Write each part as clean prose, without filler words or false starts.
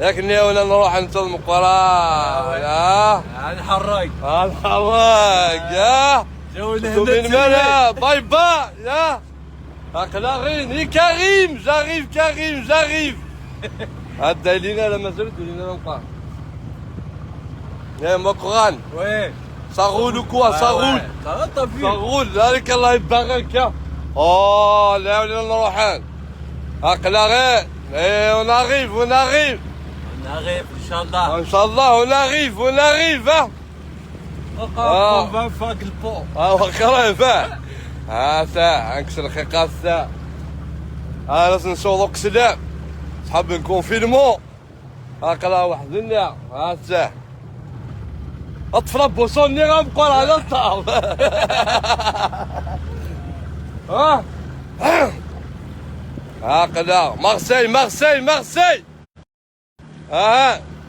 لكني ولا نروح ننتظم القران. الحراق يا جونا هنا باي باي يا اقلاغين كريم j'arrive هدا لينا لما زلت لينا نبقى يا مقران. وي Ça roule ou quoi? Ça roule. Ça roule. ذلك الله يبارك. لا ولا نروحان. اقلاغين. On arrive. On arrive Inch'Allah. Inch'Allah on arrive ها. وقف فوق البو. وقرا فا. ساعة انكسر الخيقات ساعة. لازم نشوضوك سلام. صحاب نكونفينمون. اقلا وحدنا. ساعة. اطفال بوصوني غنبقى على الطاو. هكذا مارسيل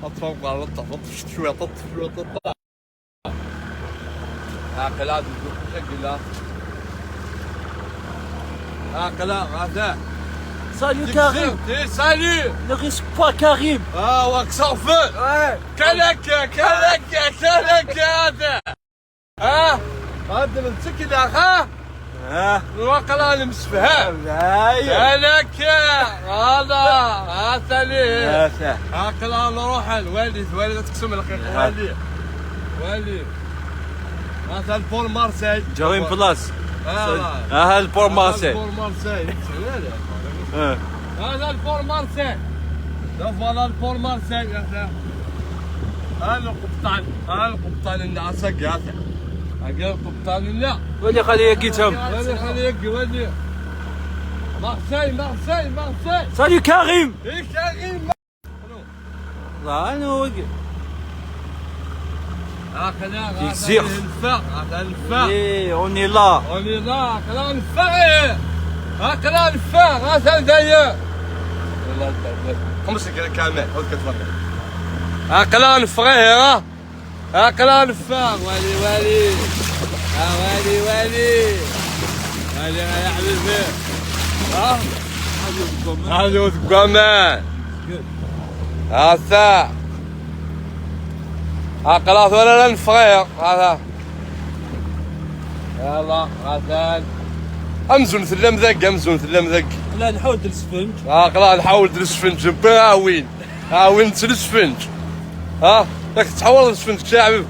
اطفال على الطاو. شويه هكذا شكلها هكذا هذا. Salut Karim. Salut. Ne risque pas Karim. واك صافي. كلك هذا. هذا نتسكل اخا. الوقلا المسفها. كلك هذا. سالي. هكذا نروح الوالد تقسم الحقيقة. والي. هذا البول مارسيل. جوين بلاس. هذا البور مارسيل. هذا البور مارسيل. فوالا البور مارسيل. هذا القبطان الناس قاطع. القبطان لا. ولي خليه يقيتهم. ولي. مارسيل. Salut Karim. كريم. لا انا وقف. هكذا يزيغ. هذا الفاء. on est là. هكذا الفاء. هذا داير. والله خمس كذا كامل هاك تفضل. هكذا نفغيه. هكذا نفاق. والي. يا حبيبي. هذا كمان. هذا خلاص ولا نفغيه هذا. يلا غسان امزون ثلم ذاك. لا نحاول السفنج. خلاص نحاول السفنج وين السفنج. راك تحاول السفنج شاعب.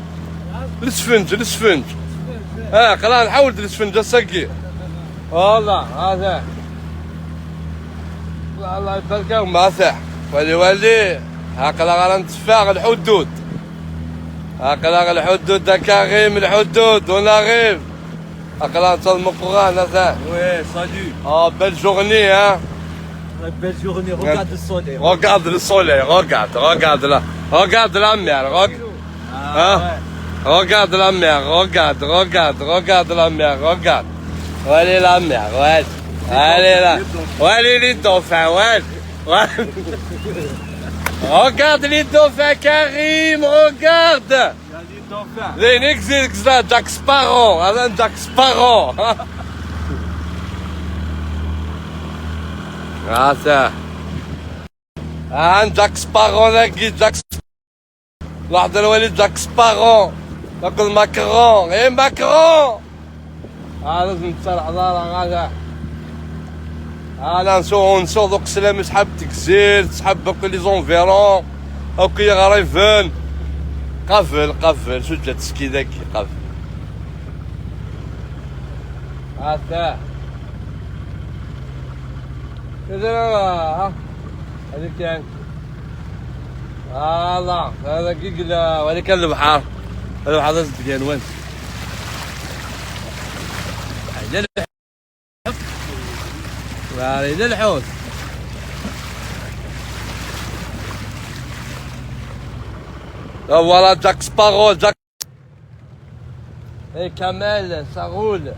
السفنج. خلاص نحاول السفنج السقي. والله هذا. الله يبارك ما صح. ولي هكذا غنتفاق الحدود. هكذا الحدود كريم الحدود ونغيب. هكذا نصل مقران هذا. وي سالو. بelle journée Belle journée. Regarde le soleil. Regarde le soleil. Regarde là. Regarde la mer. Regarde la mer. Regarde la mer. Regarde. Allez la mer. Allez là. Allez les dauphins. Regarde les dauphins Karim. Regarde. Les nexix là Jack Sparrow. Jack Sparrow. هذا جاك سبارو. جاك واحد الوليد جاك سبارو. ناكل ماكرون. ماكرون. لازم تصالح هذا. نسوق دوك السلام سحاب تكزير تسحب دوك لي زونفيرون اوكي غريفن. قفل شو جات سكي ذاك قفل. هذا هذيك كان الله هذا قيقلا وهذيك كان البحر. البحر زاد كان وين إلى الحوت. فوالا جاك سبارو. كمال ساغول.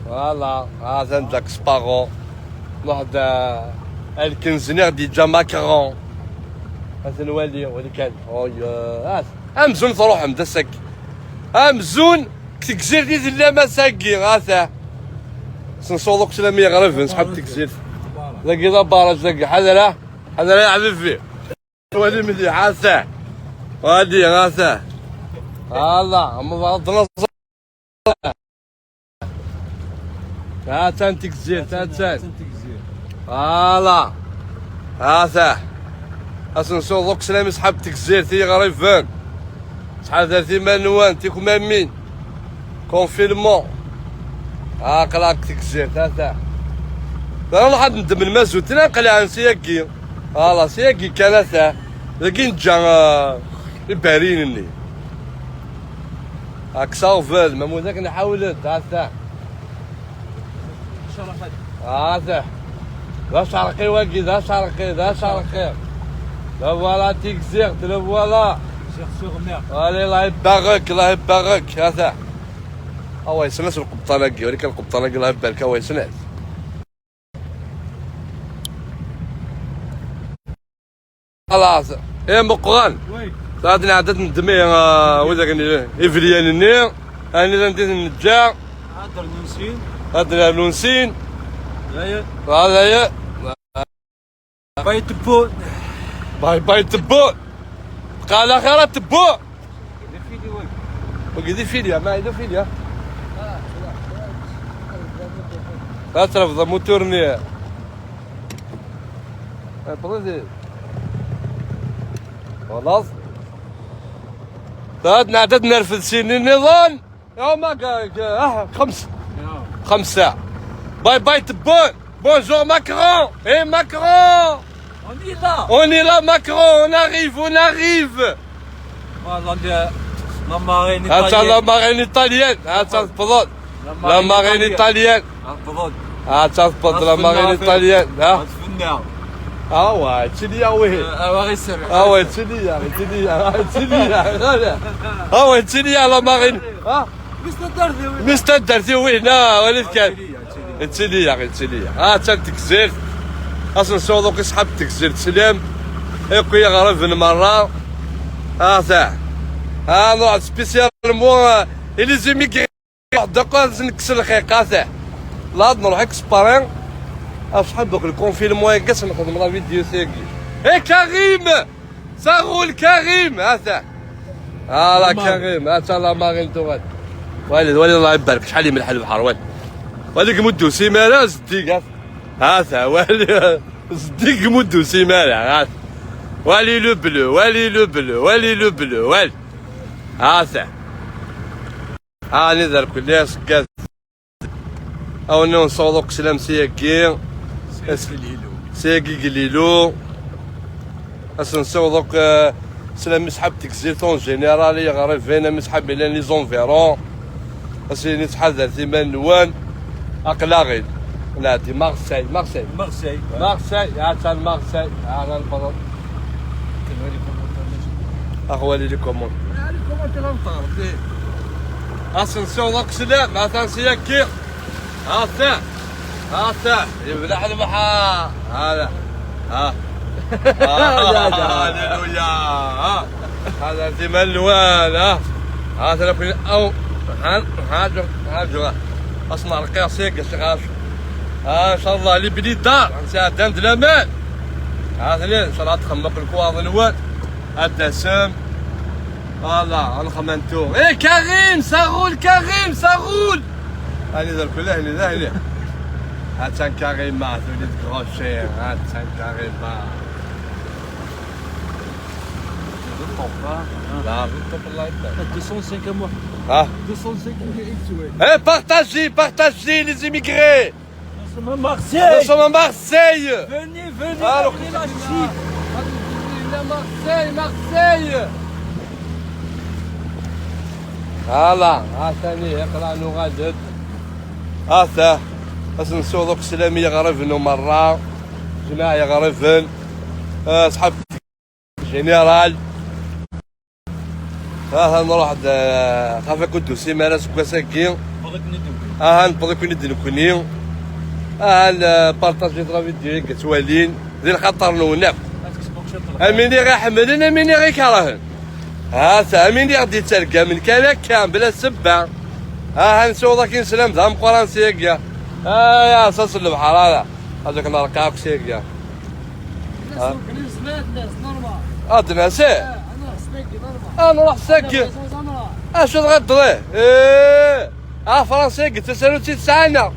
فوالا هذا جاك سبارو. واحد الكنزنير دي جا ماكرون. هذا الوالي كان امزون تروح مدسك. امزون تكزير دي لا مساكي. هذا سنصوضوك سلامي غريب نسحب تكزير. ذاك ذا بارج ذاك حذر يا حبيبي. ولي مليح عاساه وادي عاساه الله مضاد نصر ها تنتك الزير تنتك الله عاساه اسنسو دوك سلام يسحب تكزير تي غريب فان شحال درتي مانوان تيكم مين كونفينمون قلاك تكزير تا انا واحد ندم المازوت انا نقلع سياكي فوالا سياكي كانت لكن جا البارينني هاك صافل ما موزاك نحاول تا لا شرقي واقي لا شرقي لا شرقي لا فوالا تيكزير لا فوالا allez الله يبارك الله يبارك هذا هو يسنس القبطانقي ولكن القبطانقي الله يبارك هو يسنس خلاص يا مقران صادنا عدد ندمي وذاك افريان انا ندير النجار هذا نونسين هذا هي باي تبون باي تبون قال اخر تبو وقدي فيليا ما عنده فيليا لا ترفض موتورني بريزيد خلاص صادنا عدد نرفد سنين النظام يوم خمسة باي باي تبون بونجور ماكرون اي ماكرون On est là, Macron, on arrive. Voilà, la marine italienne. Attends, la marine italienne. Attends, pardon. La marine italienne. Attends, pardon, la marine italienne. Ah ouais, Chili, ah ouais. Ah ouais, Chili, ah ouais, Chili, la marine. Ah Mr. Dardi, oui, non, ولد كان. Chili, Chili. Ah, tiens, تكسر. اصلا سوق يسحب تكسير سلام يقوي غرف المره ساعه نوع سبيسيال مو اللي زيميكي دقا نكسر الخيقه ساعه لا نروح اكسبارين اصحاب دوك الكونفينمون يقص نخدم لا فيديو ساكي اي كريم صغول كريم ساعه لا كريم ان شاء الله ماغين توغاد والد الله يبارك شحال يملح البحر والد مدو سيمانه زديك هذا والي صديق مدو سيمانة هذا والي لو بلو والي هذا نذر كل سكاز او نو نصوضوك سلام سياكي قليلو نصوضوك سلام مسحب تكزيتون جينيرالي غريب فينا مسحب الى لي زونفيرون اسيني تحذر ثمان نوان اقلاغي لا دي مارسيل عشان مارسيل انا البطل اخوالي لي كومون تغلطوا اسنسيون دوك سلام اتنسيا كي هذا يبلع البحر هذا هاليلويا هذا ثمان لوان هذا لكن او هاجر اصنع القياسيك الشغاش ان شاء الله اللي بني الدار نساعد عند الامان هذا ان شاء الله تخمق الكواض نوال الدسم فوالا نخمنتو ايه كريم صغول هاني ذا الكل هاني هاتان كريم ما تولي تكروشي هاتان كريم ما لا بالطب الله يبارك 205 à moi. 205 Eh, partagez les immigrés. Nous sommes à Marseille. Nous sommes à Marseille. Venez, Alors, prenez la chip. Marseille. هلا ثاني يقرا نغادر هذا نسوق دوك السلاميه غرفنو مره جماعه غرفن صحاب جنرال نروح خاف كنتو سيمانه سكاساكي نبغي كون ندير كوني بارطاجي لا فيديو كتوالين ذي الخطر نوناك اميني غيحملن اميني غيكرهن اميني غادي تلقى من كان بلا سبه نسوق ذاك نسلم ذا مقران سيكيا يا اساس البحر هذاك نركاك سيكيا ناسي انا سناكي ضربه نروح ساكي اش تغدري فرنسي قلت تسالوتي تسعنا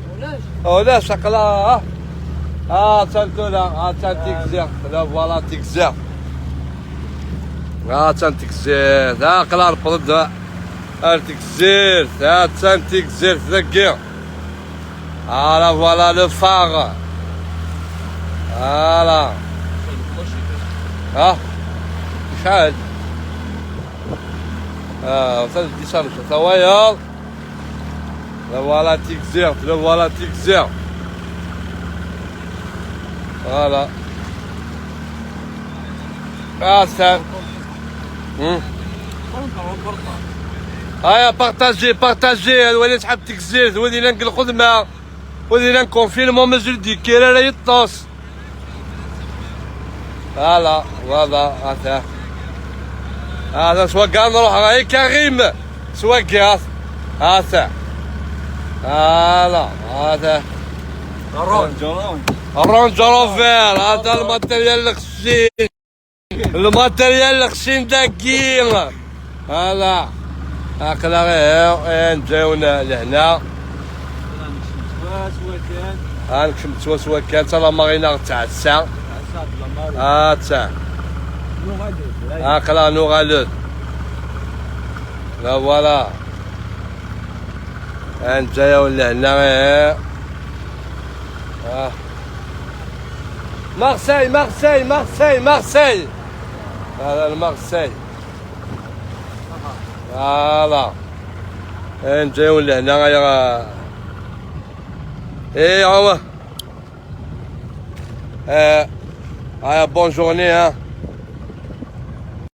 ولاش ولا شقلا تنتولا تنتيكزير لا فوالا تيكزير تنتيكزير قلا ربط تيكزير تنتيكزير ثقي لا فوالا لو فار فوالا شحال وصلت دي شارج ثوايا لا فوالا تيكزير لا فوالا تيكزير فوالا سام هيا بارطاجي الوليد تحب تكزير الوليد نقل الخدمة الوليد نكونفينمون مازال ديكيرا لا يطوس فوالا هذا سوا كاع نروح راهي كريم سوا كاع هذا هذا الرونج روفير هذا الماتريال الخشين الماتريال الخشين داكين هذا هكذا غير نجاونا لهنا نكشم سوا كان تا لا مارينا تاع الساعة تاع هكذا نوغالود لا فوالا نجاو لهنا غير مارسيل هذا المارسيل فوالا نجيو لهنا غير هو بون جورني